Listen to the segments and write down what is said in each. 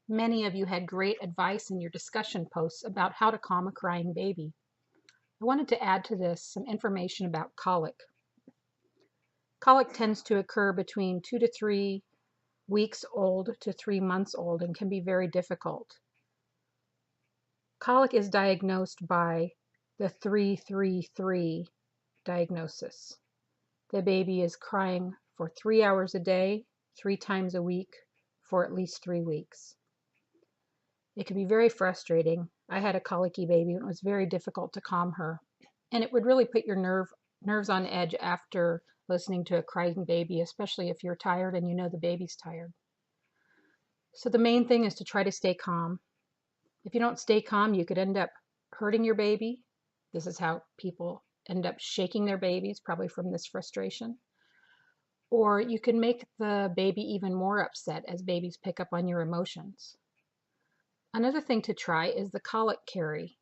Many of you had great advice in your discussion posts about how to calm a crying baby. I wanted to add to this some information about colic. Colic tends to occur between 2 to 3 weeks old to 3 months old and can be very difficult. Colic is diagnosed by the 3-3-3 diagnosis. The baby is crying for 3 hours a day, 3 times a week, for at least 3 weeks. It can be very frustrating. I had a colicky baby and it was very difficult to calm her. And it would really put your nerves on edge after listening to a crying baby, especially if you're tired and you know the baby's tired. So the main thing is to try to stay calm. If you don't stay calm, you could end up hurting your baby. This is how people end up shaking their babies, probably from this frustration. Or you can make the baby even more upset as babies pick up on your emotions. Another thing to try is the colic carry.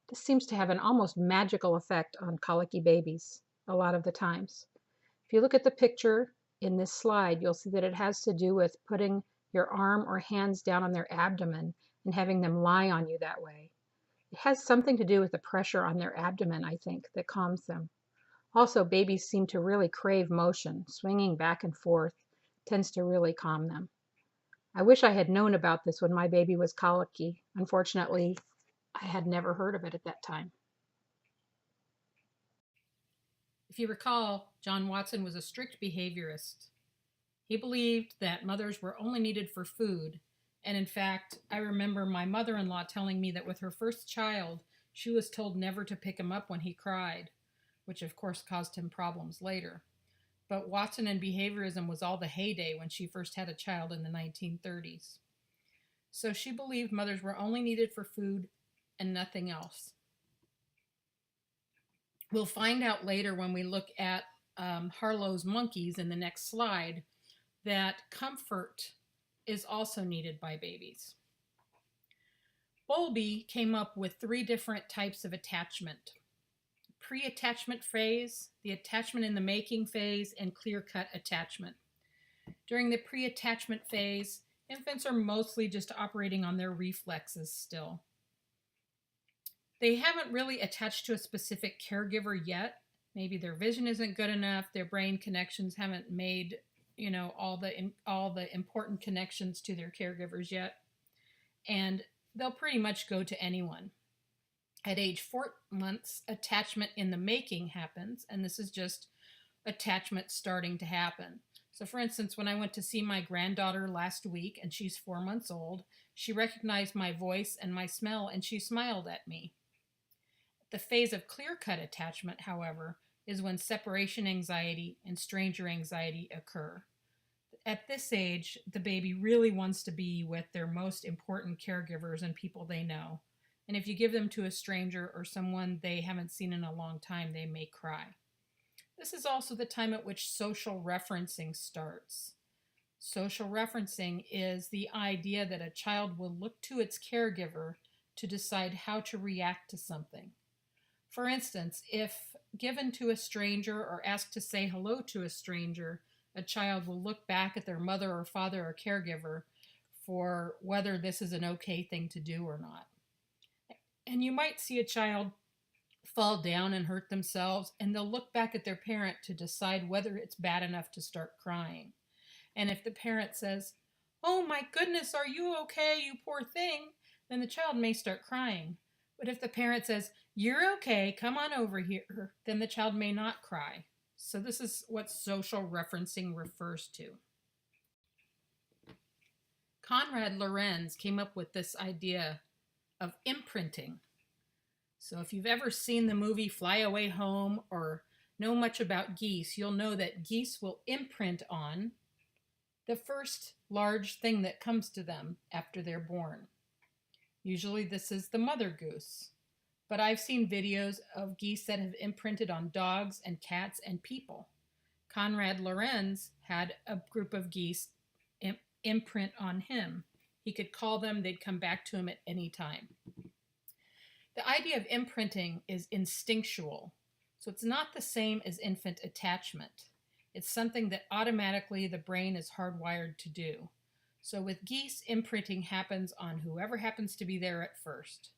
This seems to have an almost magical effect on colicky babies a lot of the times. If you look at the picture in this slide, you'll see that it has to do with putting your arm or hands down on their abdomen and having them lie on you that way. It has something to do with the pressure on their abdomen, I think, that calms them. Also, babies seem to really crave motion. Swinging back and forth tends to really calm them. I wish I had known about this when my baby was colicky. Unfortunately, I had never heard of it at that time. If you recall, John Watson was a strict behaviorist. He believed that mothers were only needed for food. And in fact, I remember my mother in law telling me that with her first child, she was told never to pick him up when he cried, which of course caused him problems later. But Watson and behaviorism was all the heyday when she first had a child in the 1930s. So she believed mothers were only needed for food and nothing else. We'll find out later when we look at Harlow's monkeys in the next slide that comfort is also needed by babies. Bowlby came up with 3 different types of attachment: pre-attachment phase, the attachment in the making phase, and clear-cut attachment. During the pre-attachment phase, infants are mostly just operating on their reflexes still. They haven't really attached to a specific caregiver yet. Maybe their vision isn't good enough, their brain connections haven't made, all the important connections to their caregivers yet. And they'll pretty much go to anyone. At age 4 months, attachment in the making happens, and this is just attachment starting to happen. So for instance, when I went to see my granddaughter last week, and she's 4 months old, she recognized my voice and my smell, and she smiled at me. The phase of clear-cut attachment, however, is when separation anxiety and stranger anxiety occur. At this age, the baby really wants to be with their most important caregivers and people they know. And if you give them to a stranger or someone they haven't seen in a long time, they may cry. This is also the time at which social referencing starts. Social referencing is the idea that a child will look to its caregiver to decide how to react to something. For instance, if given to a stranger or asked to say hello to a stranger, a child will look back at their mother or father or caregiver for whether this is an okay thing to do or not. And you might see a child fall down and hurt themselves, and they'll look back at their parent to decide whether it's bad enough to start crying. And if the parent says, "Oh my goodness, are you okay, you poor thing?" then the child may start crying. But if the parent says, "You're okay, come on over here," then the child may not cry. So this is what social referencing refers to. Konrad Lorenz came up with this idea of imprinting. So if you've ever seen the movie Fly Away Home or know much about geese, you'll know that geese will imprint on the first large thing that comes to them after they're born. Usually this is the mother goose, but I've seen videos of geese that have imprinted on dogs and cats and people. Konrad Lorenz had a group of geese imprint on him. He could call them, they'd come back to him at any time. The idea of imprinting is instinctual, so it's not the same as infant attachment. It's something that automatically the brain is hardwired to do. So with geese, imprinting happens on whoever happens to be there at first.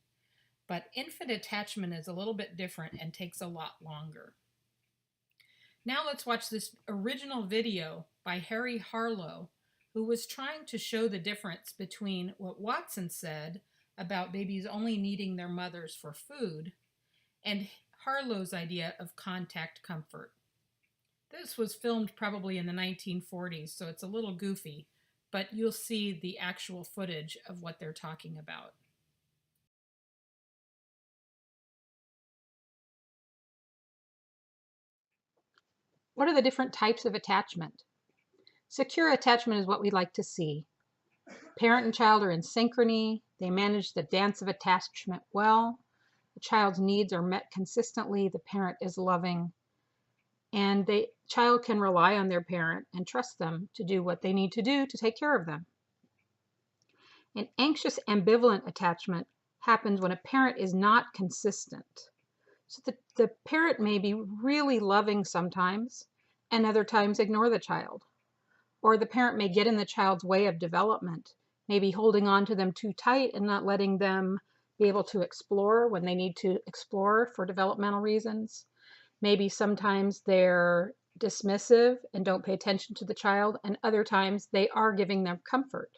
But infant attachment is a little bit different and takes a lot longer. Now let's watch this original video by Harry Harlow, who was trying to show the difference between what Watson said about babies only needing their mothers for food and Harlow's idea of contact comfort. This was filmed probably in the 1940s, so it's a little goofy, but you'll see the actual footage of what they're talking about. What are the different types of attachment? Secure attachment is what we like to see. Parent and child are in synchrony. They manage the dance of attachment well. The child's needs are met consistently. The parent is loving. And the child can rely on their parent and trust them to do what they need to do to take care of them. An anxious ambivalent attachment happens when a parent is not consistent. So the parent may be really loving sometimes and other times ignore the child. Or the parent may get in the child's way of development, maybe holding on to them too tight and not letting them be able to explore when they need to explore for developmental reasons. Maybe sometimes they're dismissive and don't pay attention to the child, and other times they are giving them comfort.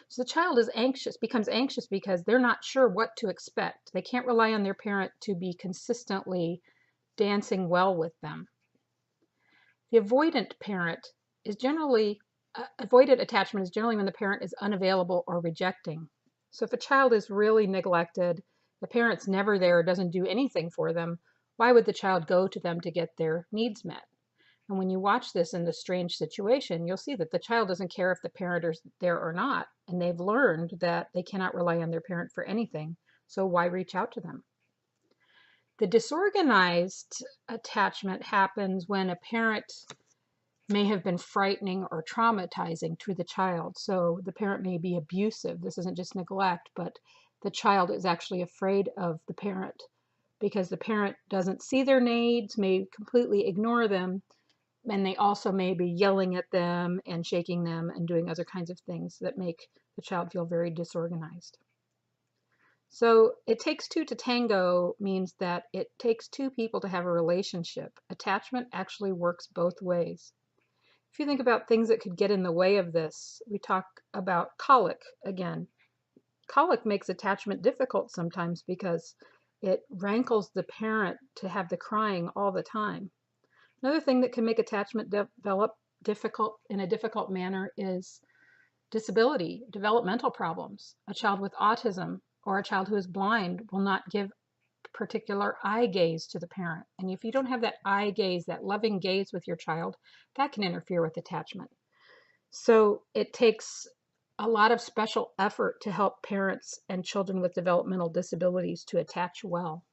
So the child is anxious, becomes anxious because they're not sure what to expect. They can't rely on their parent to be consistently dancing well with them. The avoidant parent is generally, avoidant attachment is generally when the parent is unavailable or rejecting. So if a child is really neglected, the parent's never there, doesn't do anything for them, why would the child go to them to get their needs met? And when you watch this in the strange situation, you'll see that the child doesn't care if the parent is there or not, and they've learned that they cannot rely on their parent for anything, so why reach out to them? The disorganized attachment happens when a parent may have been frightening or traumatizing to the child. So the parent may be abusive. This isn't just neglect, but the child is actually afraid of the parent because the parent doesn't see their needs, may completely ignore them, and they also may be yelling at them and shaking them and doing other kinds of things that make the child feel very disorganized. So it takes two to tango means that it takes two people to have a relationship. Attachment actually works both ways. If you think about things that could get in the way of this, we talk about colic again. Colic makes attachment difficult sometimes because it rankles the parent to have the crying all the time. Another thing that can make attachment develop difficult in a difficult manner is disability, developmental problems. A child with autism or a child who is blind will not give particular eye gaze to the parent. And if you don't have that eye gaze, that loving gaze with your child, that can interfere with attachment. So it takes a lot of special effort to help parents and children with developmental disabilities to attach well.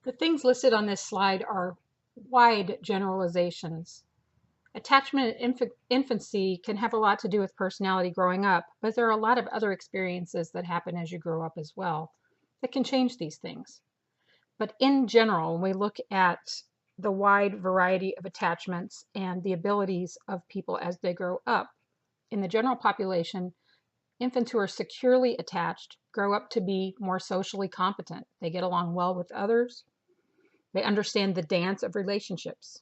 The things listed on this slide are wide generalizations. Attachment in infancy can have a lot to do with personality growing up, but there are a lot of other experiences that happen as you grow up as well that can change these things. But in general, when we look at the wide variety of attachments and the abilities of people as they grow up, in the general population, infants who are securely attached grow up to be more socially competent. They get along well with others. They understand the dance of relationships.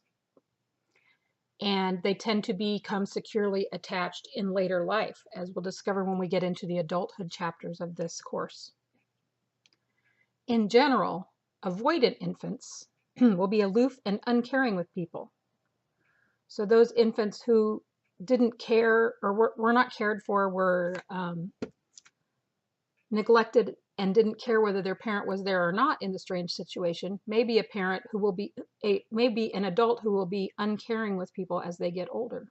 And they tend to become securely attached in later life, as we'll discover when we get into the adulthood chapters of this course. In general, avoidant infants will be aloof and uncaring with people. So those infants who didn't care or were not cared for, were neglected and didn't care whether their parent was there or not in the strange situation, maybe a parent who will be maybe an adult who will be uncaring with people as they get older,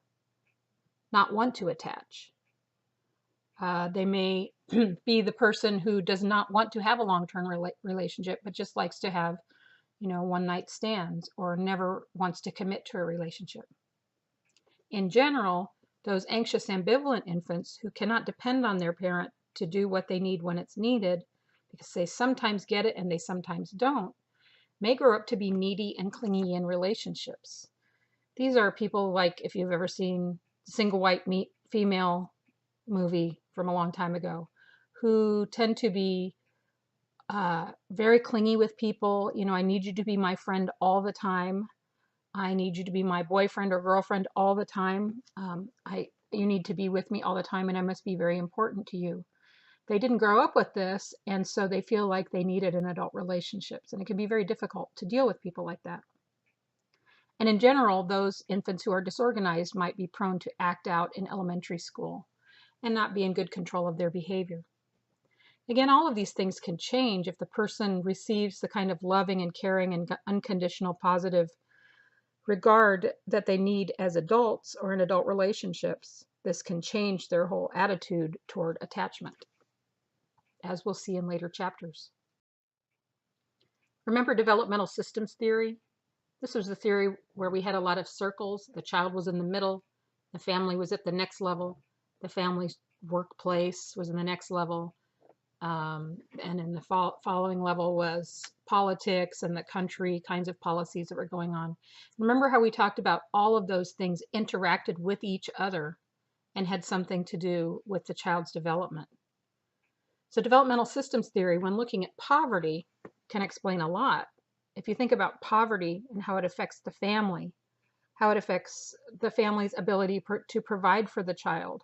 not want to attach. They may be the person who does not want to have a long-term relationship, but just likes to have, one-night stands or never wants to commit to a relationship. In general, Those anxious ambivalent infants who cannot depend on their parent to do what they need when it's needed, because they sometimes get it and they sometimes don't, may grow up to be needy and clingy in relationships. These are people like, if you've ever seen Single White Female movie from a long time ago, who tend to be very clingy with people. You know, I need you to be my friend all the time. I need you to be my boyfriend or girlfriend all the time. You need to be with me all the time, and I must be very important to you. They didn't grow up with this, and so they feel like they need it in adult relationships, and it can be very difficult to deal with people like that. And in general, those infants who are disorganized might be prone to act out in elementary school and not be in good control of their behavior. Again, all of these things can change if the person receives the kind of loving and caring and unconditional positive regard that they need as adults or in adult relationships. This can change their whole attitude toward attachment, as we'll see in later chapters. Remember developmental systems theory? This was the theory where we had a lot of circles. The child was in the middle. The family was at the next level. The family's workplace was in the next level. And in the following level was politics and the country kinds of policies that were going on. Remember how we talked about all of those things interacted with each other and had something to do with the child's development. So developmental systems theory, when looking at poverty, can explain a lot. If you think about poverty and how it affects the family, how it affects the family's ability to provide for the child,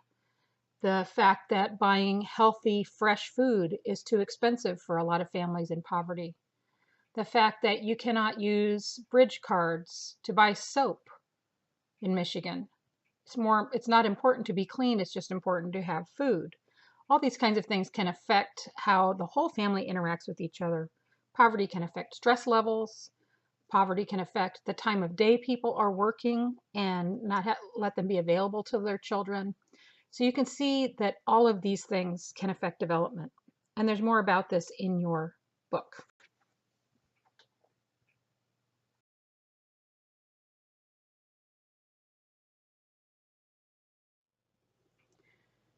the fact that buying healthy, fresh food is too expensive for a lot of families in poverty. The fact that you cannot use bridge cards to buy soap in Michigan. It's not important to be clean, it's just important to have food. All these kinds of things can affect how the whole family interacts with each other. Poverty can affect stress levels. Poverty can affect the time of day people are working and not let them be available to their children. So you can see that all of these things can affect development. And there's more about this in your book.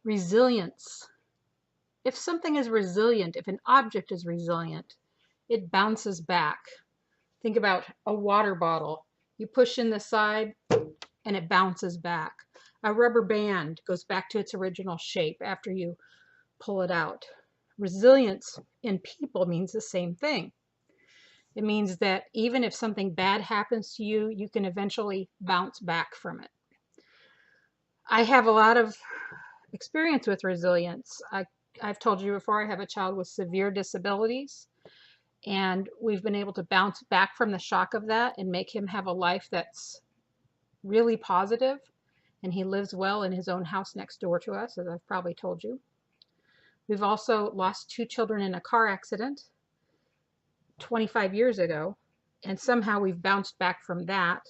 Resilience. If something is resilient, if an object is resilient, it bounces back. Think about a water bottle. You push in the side and it bounces back. A rubber band goes back to its original shape after you pull it out. Resilience in people means the same thing. It means that even if something bad happens to you, you can eventually bounce back from it. I have a lot of experience with resilience. I've told you before, I have a child with severe disabilities, and we've been able to bounce back from the shock of that and make him have a life that's really positive, and he lives well in his own house next door to us, as I've probably told you. We've also lost 2 children in a car accident 25 years ago, and somehow we've bounced back from that.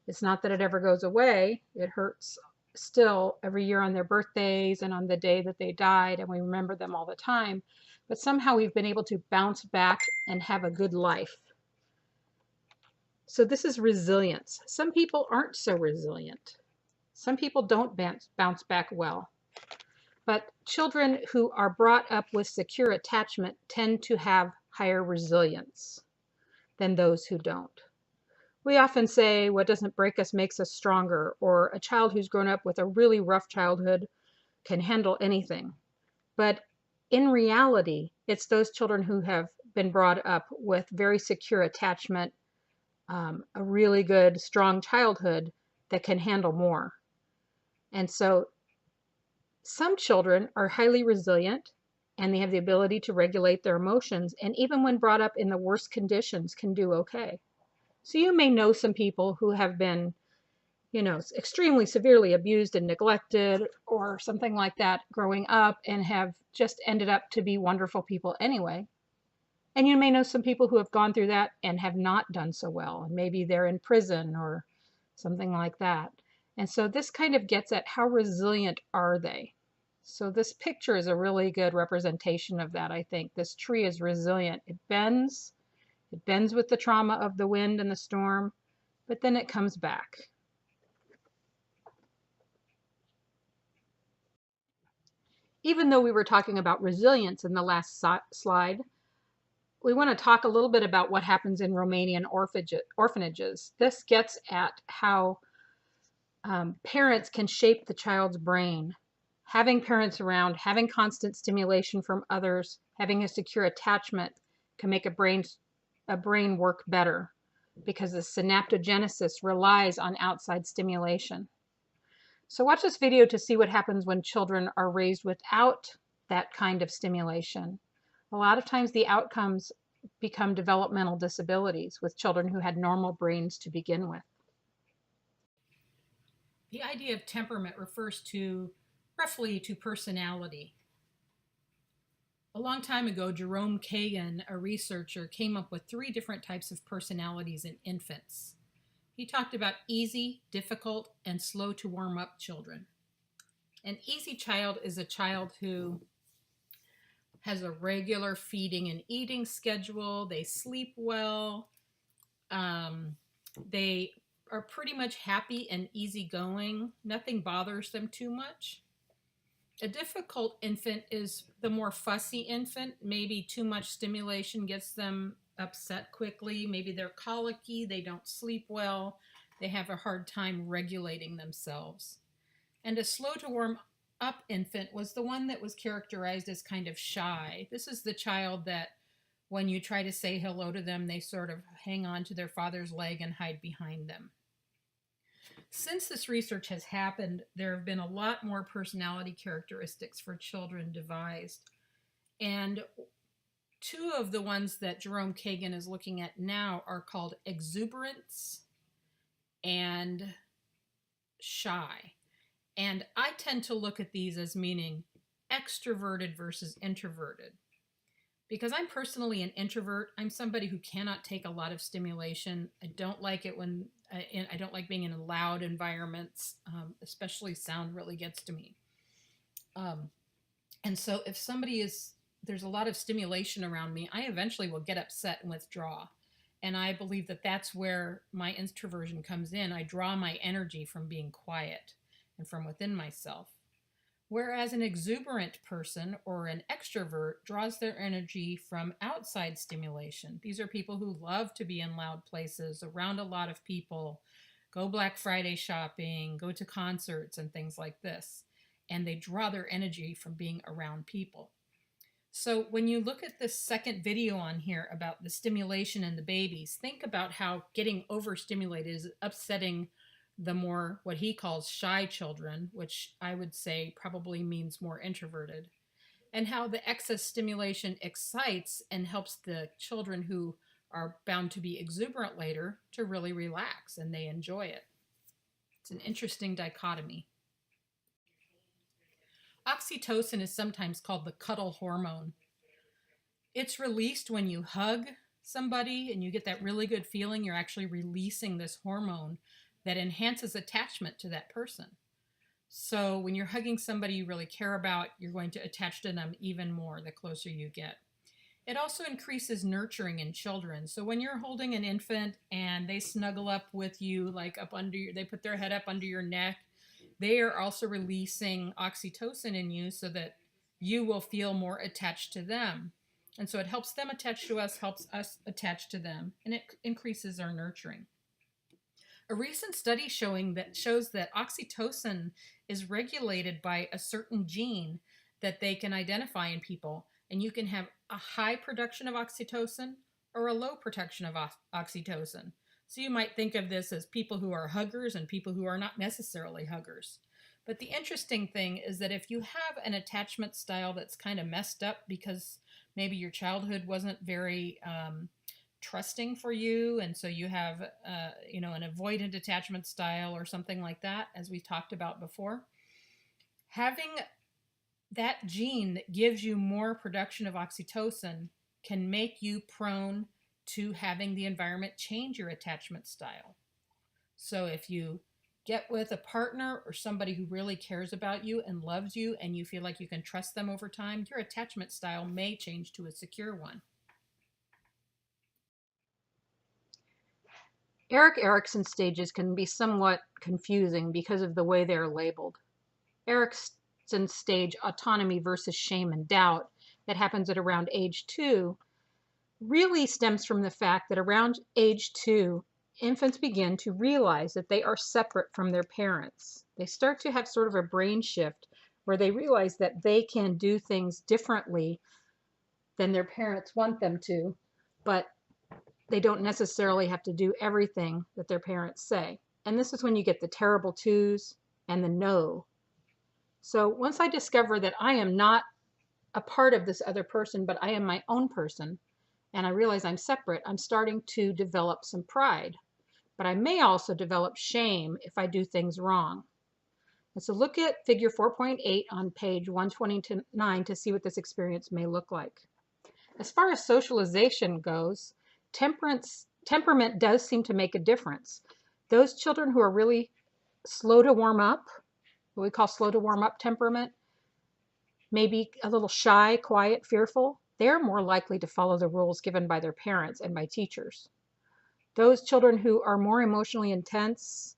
It's not that it ever goes away. It hurts still every year on their birthdays and on the day that they died, and we remember them all the time. But somehow we've been able to bounce back and have a good life. So this is resilience. Some people aren't so resilient. Some people don't bounce back well. But children who are brought up with secure attachment tend to have higher resilience than those who don't. We often say what doesn't break us makes us stronger, or a child who's grown up with a really rough childhood can handle anything. But in reality, it's those children who have been brought up with very secure attachment, a really good, strong childhood that can handle more. And so some children are highly resilient and they have the ability to regulate their emotions, and even when brought up in the worst conditions can do okay. So you may know some people who have been, extremely severely abused and neglected or something like that growing up and have just ended up to be wonderful people anyway. And you may know some people who have gone through that and have not done so well. And maybe they're in prison or something like that. And so this kind of gets at how resilient are they? So this picture is a really good representation of that, I think. This tree is resilient. It bends with the trauma of the wind and the storm, but then it comes back. even though we were talking about resilience in the last slide, we want to talk a little bit about what happens in Romanian orphanages. This gets at how parents can shape the child's brain. Having parents around, having constant stimulation from others, having a secure attachment can make a brain work better because the synaptogenesis relies on outside stimulation. So watch this video to see what happens when children are raised without that kind of stimulation. A lot of times the outcomes become developmental disabilities with children who had normal brains to begin with. The idea of temperament refers roughly to personality. A long time ago, Jerome Kagan, a researcher, came up with 3 different types of personalities in infants. He talked about easy, difficult, and slow to warm up children. An easy child is a child who has a regular feeding and eating schedule. They sleep well. They are pretty much happy and easygoing. Nothing bothers them too much. A difficult infant is the more fussy infant. Maybe too much stimulation gets them upset quickly. Maybe they're colicky. They don't sleep well. They have a hard time regulating themselves. And a slow to warm up infant was the one that was characterized as kind of shy. This is the child that when you try to say hello to them, they sort of hang on to their father's leg and hide behind them. Since this research has happened, there have been a lot more personality characteristics for children devised. And 2 of the ones that Jerome Kagan is looking at now are called exuberance and shy. And I tend to look at these as meaning extroverted versus introverted. Because I'm personally an introvert, I'm somebody who cannot take a lot of stimulation. I don't like it when I don't like being in loud environments, especially sound really gets to me. And so if there's a lot of stimulation around me, I eventually will get upset and withdraw. And I believe that that's where my introversion comes in. I draw my energy from being quiet and from within myself. Whereas an exuberant person or an extrovert draws their energy from outside stimulation. These are people who love to be in loud places, around a lot of people, go Black Friday shopping, go to concerts and things like this. And they draw their energy from being around people. So when you look at this second video on here about the stimulation in the babies, think about how getting overstimulated is upsetting the more what he calls shy children, which I would say probably means more introverted, and how the excess stimulation excites and helps the children who are bound to be exuberant later to really relax and they enjoy it. It's an interesting dichotomy. Oxytocin is sometimes called the cuddle hormone. It's released when you hug somebody and you get that really good feeling. You're actually releasing this hormone that enhances attachment to that person. So when you're hugging somebody you really care about, you're going to attach to them even more the closer you get. It also increases nurturing in children. So when you're holding an infant and they snuggle up with you, like they put their head up under your neck, they are also releasing oxytocin in you so that you will feel more attached to them. And so it helps them attach to us, helps us attach to them, and it increases our nurturing. A recent study shows that oxytocin is regulated by a certain gene that they can identify in people, and you can have a high production of oxytocin or a low production of oxytocin. So you might think of this as people who are huggers and people who are not necessarily huggers. But the interesting thing is that if you have an attachment style that's kind of messed up because maybe your childhood wasn't very trusting for you, and so you have an avoidant attachment style or something like that, as we talked about before, having that gene that gives you more production of oxytocin can make you prone to having the environment change your attachment style. So if you get with a partner or somebody who really cares about you and loves you and you feel like you can trust them over time, your attachment style may change to a secure one. Erik Erikson stages can be somewhat confusing because of the way they are labeled. Erik's stage autonomy versus shame and doubt that happens at around age 2 really stems from the fact that around age 2, infants begin to realize that they are separate from their parents. They start to have sort of a brain shift where they realize that they can do things differently than their parents want them to, but they don't necessarily have to do everything that their parents say. And this is when you get the terrible twos and the no. So once I discover that I am not a part of this other person, but I am my own person, and I realize I'm separate, I'm starting to develop some pride. But I may also develop shame if I do things wrong. And so look at figure 4.8 on page 129 to see what this experience may look like. As far as socialization goes, temperament does seem to make a difference. Those children who are really slow to warm up, what we call slow to warm up temperament, maybe a little shy, quiet, fearful, they're more likely to follow the rules given by their parents and by teachers. Those children who are more emotionally intense,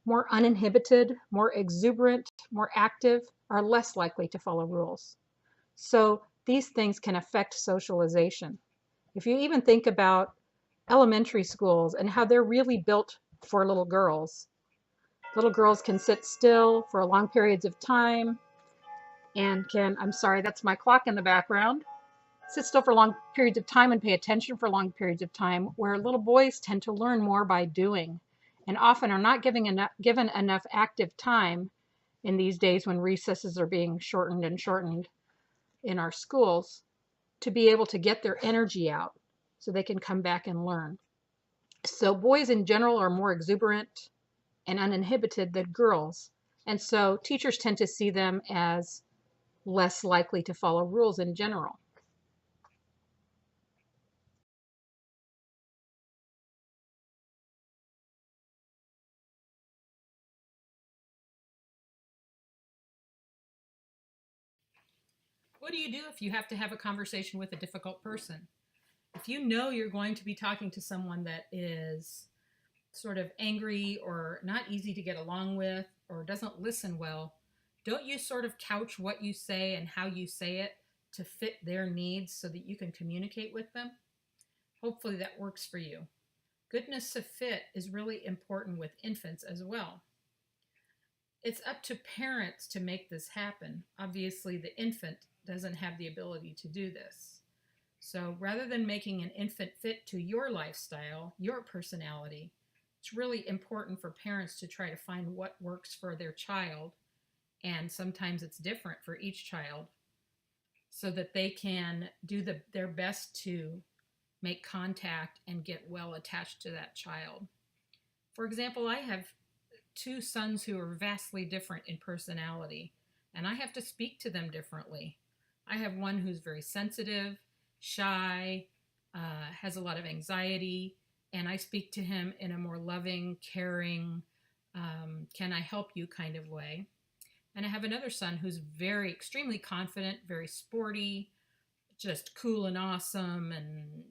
more uninhibited, more exuberant, more active, are less likely to follow rules. So these things can affect socialization. If you even think about elementary schools and how they're really built for little girls can sit still for long periods of time and I'm sorry, that's my clock in the background, sit still for long periods of time and pay attention for long periods of time, where little boys tend to learn more by doing and often are not given enough active time in these days when recesses are being shortened and shortened in our schools to be able to get their energy out so they can come back and learn. So boys in general are more exuberant and uninhibited than girls. And so teachers tend to see them as less likely to follow rules in general. What do you do if you have to have a conversation with a difficult person? If you know you're going to be talking to someone that is sort of angry or not easy to get along with or doesn't listen well, don't you sort of couch what you say and how you say it to fit their needs so that you can communicate with them? Hopefully that works for you. Goodness of fit is really important with infants as well. It's up to parents to make this happen. Obviously, the infant doesn't have the ability to do this. So rather than making an infant fit to your lifestyle, your personality, it's really important for parents to try to find what works for their child. And sometimes it's different for each child so that they can do their best to make contact and get well attached to that child. For example, I have two sons who are vastly different in personality, and I have to speak to them differently. I have one who's very sensitive, shy, has a lot of anxiety, and I speak to him in a more loving, caring, can I help you kind of way. And I have another son who's very extremely confident, very sporty, just cool and awesome, and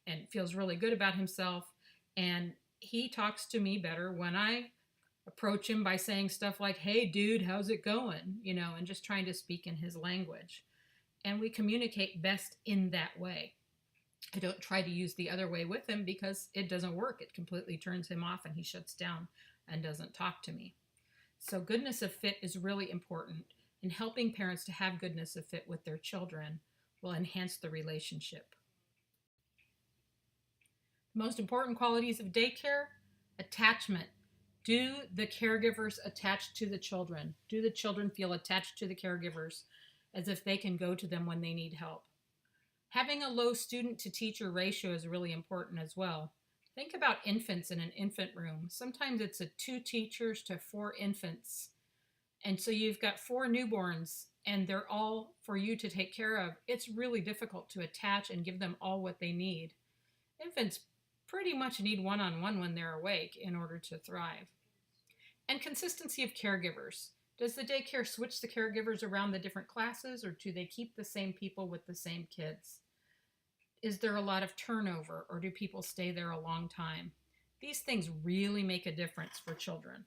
and feels really good about himself. And he talks to me better when I approach him by saying stuff like, "Hey dude, how's it going?" And just trying to speak in his language. And we communicate best in that way. I don't try to use the other way with him because it doesn't work. It completely turns him off and he shuts down and doesn't talk to me. So goodness of fit is really important, and helping parents to have goodness of fit with their children will enhance the relationship. The most important qualities of daycare: attachment. Do the caregivers attach to the children? Do the children feel attached to the caregivers as if they can go to them when they need help? Having a low student to teacher ratio is really important as well. Think about infants in an infant room. Sometimes it's a 2 teachers to 4 infants. And so you've got 4 newborns and they're all for you to take care of. It's really difficult to attach and give them all what they need. Infants pretty much need one-on-one when they're awake in order to thrive. And consistency of caregivers. Does the daycare switch the caregivers around the different classes, or do they keep the same people with the same kids? Is there a lot of turnover, or do people stay there a long time? These things really make a difference for children.